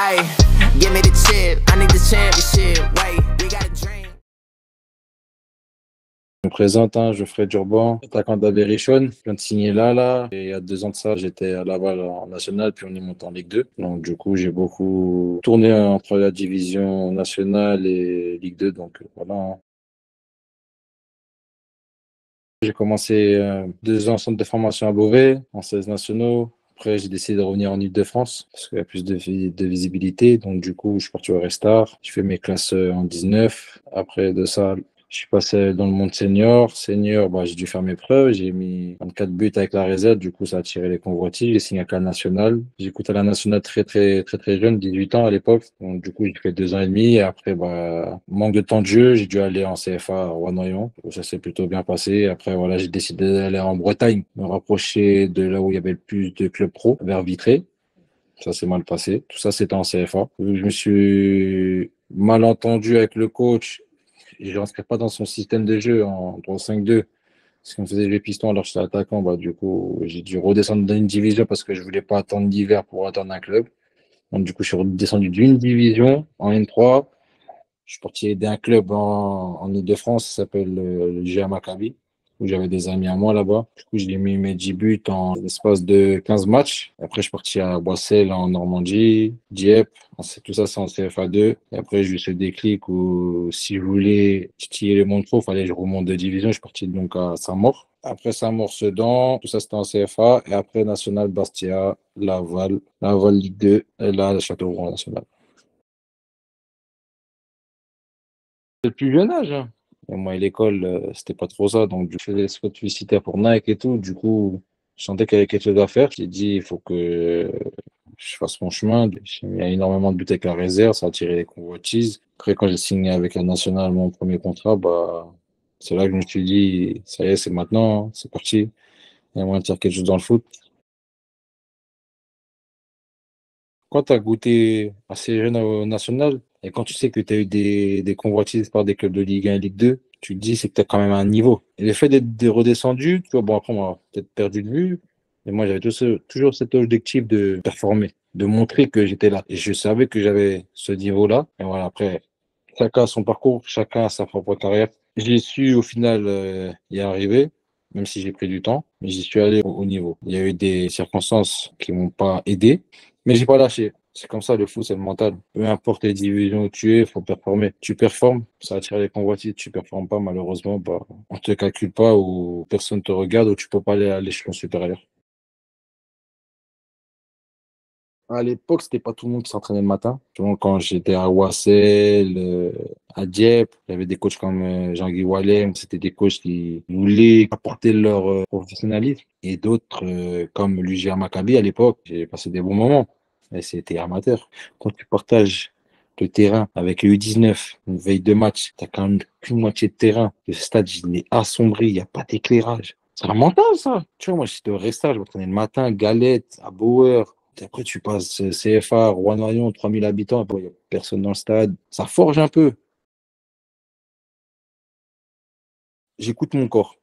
Ay, give me the chip, I need the championship. Wait, we got a dream. Je me présente, Geoffrey Durban, attaquant d'Averichon. Je viens de signer là. Et il y a 2 ans de ça, j'étais à Laval en national, puis on est monté en Ligue 2. Donc du coup, j'ai beaucoup tourné entre la division nationale et Ligue 2. Donc voilà. J'ai commencé 2 ans en centre de formation à Beauvais, en 16 nationaux. Après, j'ai décidé de revenir en Île-de-France parce qu'il y a plus de visibilité. Donc, du coup, je suis parti au Restart. Je fais mes classes en 19. Après de ça, je suis passé dans le monde senior. Senior, bah, j'ai dû faire mes preuves. J'ai mis 24 buts avec la réserve. Du coup, ça a attiré les convoitises. J'ai signé avec la nationale. J'ai écouté la nationale très jeune, 18 ans à l'époque. Donc, du coup, j'ai fait 2 ans et demi. Et après, bah, manque de temps de jeu, j'ai dû aller en CFA à Rouen-Norient. Ça s'est plutôt bien passé. Après, voilà, j'ai décidé d'aller en Bretagne, me rapprocher de là où il y avait le plus de clubs pro, vers Vitré. Ça s'est mal passé. Tout ça, c'était en CFA. Je me suis mal entendu avec le coach. Je ne rentrais pas dans son système de jeu en 3-5-2. Parce qu'on faisait les pistons alors que j'étais attaquant. Bah, du coup, j'ai dû redescendre dans une division parce que je voulais pas attendre l'hiver pour attendre un club. Donc, du coup, je suis redescendu d'une division en N3. Je suis parti aider un club en Ile-de-France, ça s'appelle le GA Maccabi, où j'avais des amis à moi là-bas. Du coup, j'ai mis mes 10 buts en l'espace de 15 matchs. Après, je suis parti à Boissel en Normandie, Dieppe. Tout ça, c'est en CFA2. Et après, j'ai eu ce déclic où si je voulais titiller le monde pro, il fallait que je remonte de division. Je suis parti donc à Saint-Maur. Après Saint-Maur, Sedan, tout ça c'était en CFA. Et après National Bastia, Laval Ligue 2, et là, le Châteauroux National. Le plus jeune âge. Et moi, à l'école, c'était pas trop ça. Donc, je faisais des spots publicitaires pour Nike et tout. Du coup, je sentais qu'il y avait quelque chose à faire. J'ai dit, il faut que je fasse mon chemin. J'ai mis énormément de buts avec la réserve. Ça a attiré les convoitises. Après, quand j'ai signé avec la nationale mon premier contrat, bah, c'est là que je me suis dit, ça y est, c'est maintenant, c'est parti. Il y a moyen de faire quelque chose dans le foot. Quand tu as goûté assez jeune au national et quand tu sais que tu as eu des convoitises par des clubs de Ligue 1 et Ligue 2, tu te dis c'est que tu as quand même un niveau. Et le fait d'être redescendu, tu vois, bon, après, on m'a peut-être perdu de vue, mais moi, j'avais toujours cet objectif de performer, de montrer que j'étais là. Et je savais que j'avais ce niveau-là. Et voilà, après, chacun a son parcours, chacun a sa propre carrière. J'y suis au final y arriver, même si j'ai pris du temps, mais j'y suis allé au haut niveau. Il y a eu des circonstances qui m'ont pas aidé, mais j'ai pas lâché. C'est comme ça, le foot, c'est le mental. Peu importe les divisions où tu es, il faut performer. Tu performes, ça attire les convoitises. Tu performes pas, malheureusement, bah, on te calcule pas ou personne te regarde ou tu peux pas aller à l'échelon supérieur. À l'époque, c'était pas tout le monde qui s'entraînait le matin. Tu vois, quand j'étais à Wassel, à Dieppe, il y avait des coachs comme Jean-Guy Wallem. C'était des coachs qui voulaient apporter leur professionnalisme. Et d'autres, comme l'UGA Maccabi à l'époque, j'ai passé des bons moments. Mais c'était amateur. Quand tu partages le terrain avec le U19, une veille de match, tu quand même qu'une moitié de terrain. Le stade, il est assombri, il n'y a pas d'éclairage. C'est un mental, ça. Tu vois, moi, j'étais au Resta, je m'entraînais le matin, Galette, à Bauer. Après, tu passes CFA, Rouen-Norient, 3000 habitants, après, il n'y a personne dans le stade. Ça forge un peu. J'écoute mon corps.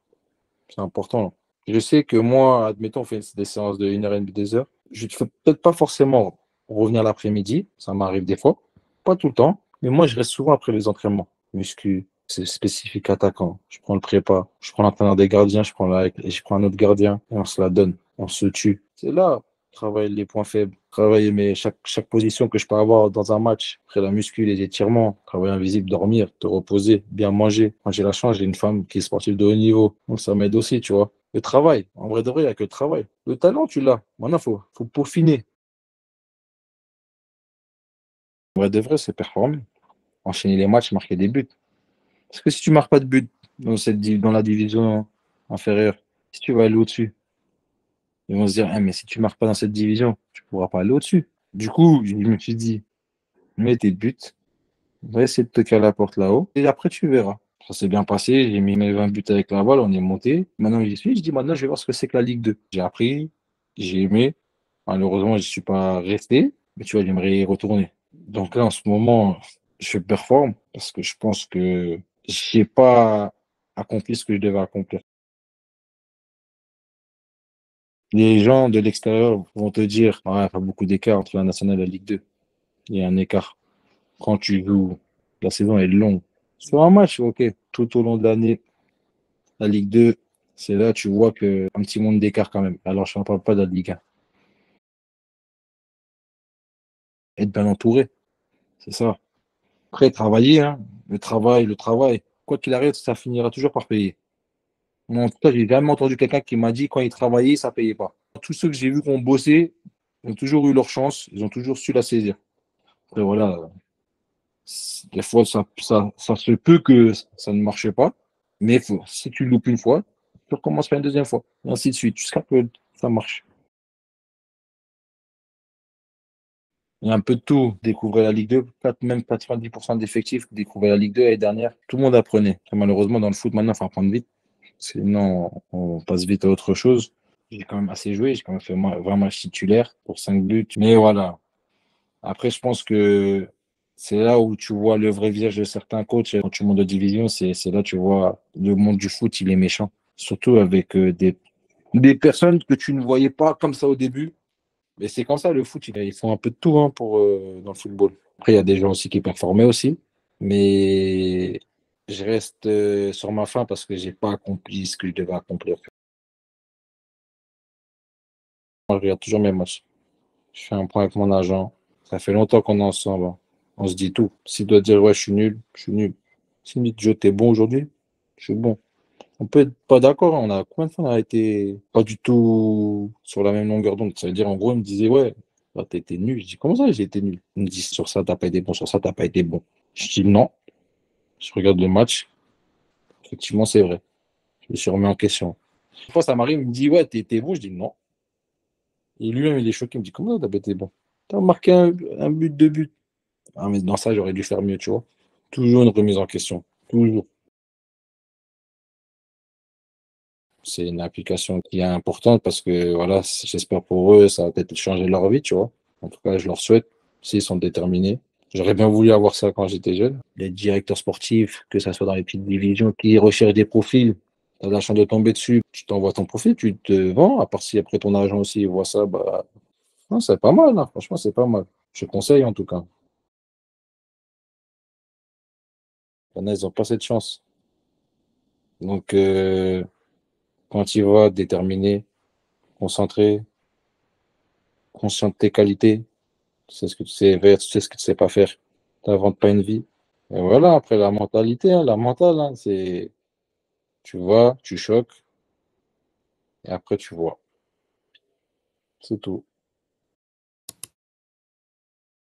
C'est important. Je sais que moi, admettons, on fait des séances de 1 heure et demie, 2 heures. Je ne fais peut-être pas forcément revenir l'après-midi. Ça m'arrive des fois. Pas tout le temps. Mais moi, je reste souvent après les entraînements. Muscu, c'est spécifique attaquant. Je prends le prépa. Je prends l'entraîneur des gardiens. Je prends un autre gardien. Et on se la donne. On se tue. C'est là. Travailler les points faibles, travailler chaque position que je peux avoir dans un match, après la muscu, les étirements, travailler invisible, dormir, te reposer, bien manger. Moi, j'ai la chance, j'ai une femme qui est sportive de haut niveau, donc ça m'aide aussi, tu vois. Le travail, en vrai de vrai, il n'y a que le travail. Le talent, tu l'as. Maintenant, faut peaufiner. En vrai de vrai, c'est performer. Enchaîner les matchs, marquer des buts. Parce que si tu marques pas de but dans la division inférieure, si tu vas aller au-dessus, ils vont se dire, ah, mais si tu marques pas dans cette division, tu pourras pas aller au-dessus. Du coup, je me suis dit, mets tes buts, va essayer de te caler la porte là-haut, et après tu verras. Ça s'est bien passé, j'ai mis mes 20 buts avec la balle, on est monté. Maintenant j'y suis, je dis maintenant je vais voir ce que c'est que la Ligue 2. J'ai appris, j'ai aimé. Malheureusement, je ne suis pas resté, mais tu vois, j'aimerais y retourner. Donc là, en ce moment, je performe parce que je pense que j'ai pas accompli ce que je devais accomplir. Les gens de l'extérieur vont te dire, ouais, il y a pas beaucoup d'écart entre la nationale et la Ligue 2. Il y a un écart. Quand tu joues, la saison est longue. Sur un match, ok, tout au long de l'année, la Ligue 2, c'est là tu vois que un petit monde d'écart quand même. Alors, je ne parle pas de la Ligue 1. Être bien entouré, c'est ça. Après, travailler, hein, le travail. Quoi qu'il arrive, ça finira toujours par payer. Mais en tout cas, j'ai jamais entendu quelqu'un qui m'a dit quand il travaillait, ça payait pas. Tous ceux que j'ai vus qui ont bossé, ils ont toujours eu leur chance, ils ont toujours su la saisir. Après, voilà, des fois, ça se peut que ça ne marche pas, mais si tu loupes une fois, tu recommences pas une deuxième fois, et ainsi de suite, jusqu'à ce que ça marche. Il y a un peu de tout. Découvrir la Ligue 2, même 90% d'effectifs découvrir la Ligue 2 l'année dernière. Tout le monde apprenait. Et malheureusement, dans le foot, maintenant, il faut apprendre vite. Sinon, on passe vite à autre chose. J'ai quand même assez joué. J'ai quand même fait 20 matchs titulaires pour 5 buts. Mais voilà. Après, je pense que c'est là où tu vois le vrai visage de certains coachs. Quand tu montes de division, c'est là que tu vois le monde du foot, il est méchant. Surtout avec des personnes que tu ne voyais pas comme ça au début. Mais c'est comme ça, le foot, ils font un peu de tout hein, dans le football. Après, il y a des gens aussi qui performaient aussi. Mais je reste sur ma faim parce que j'ai pas accompli ce que je devais accomplir. Moi, je regarde toujours mes matchs. Je fais un point avec mon agent. Ça fait longtemps qu'on est ensemble, hein. On se dit tout. S'il doit dire ouais, je suis nul, je suis nul. S'il me dit Joe, t'es bon aujourd'hui, je suis bon. On peut être pas d'accord, hein. On a combien de fois on a été pas du tout sur la même longueur d'onde. Ça veut dire en gros, il me disait ouais, là, t'as été nul. Je dis comment ça j'ai été nul? Il me dit sur ça, t'as pas été bon, sur ça, t'as pas été bon. Je dis non. Je regarde le match. Effectivement, c'est vrai. Je me suis remis en question. Une fois, ça m'arrive, il me dit ouais, t'es bon. Je dis non. Et lui-même, il est choqué. Il me dit comment ça, t'as pas été bon? T'as marqué un but, deux buts. Ah, mais dans ça, j'aurais dû faire mieux, tu vois. Toujours une remise en question. Toujours. C'est une application qui est importante parce que, voilà, j'espère pour eux, ça va peut-être changer leur vie, tu vois. En tout cas, je leur souhaite, s'ils sont déterminés. J'aurais bien voulu avoir ça quand j'étais jeune. Les directeurs sportifs, que ça soit dans les petites divisions, qui recherchent des profils, tu as la chance de tomber dessus, tu t'envoies ton profil, tu te vends. À part si après ton agent aussi voit ça, bah, non, c'est pas mal, hein. Franchement, c'est pas mal. Je conseille en tout cas. Il y en a, ils n'ont pas cette chance. Donc, quand tu vas déterminé, concentré, conscient de tes qualités, tu sais ce que tu sais faire, tu sais ce que tu sais pas faire. Tu n'inventes pas une vie. Et voilà, après la mentalité, hein, la mentale, hein, c'est tu vas, tu choques, et après tu vois. C'est tout.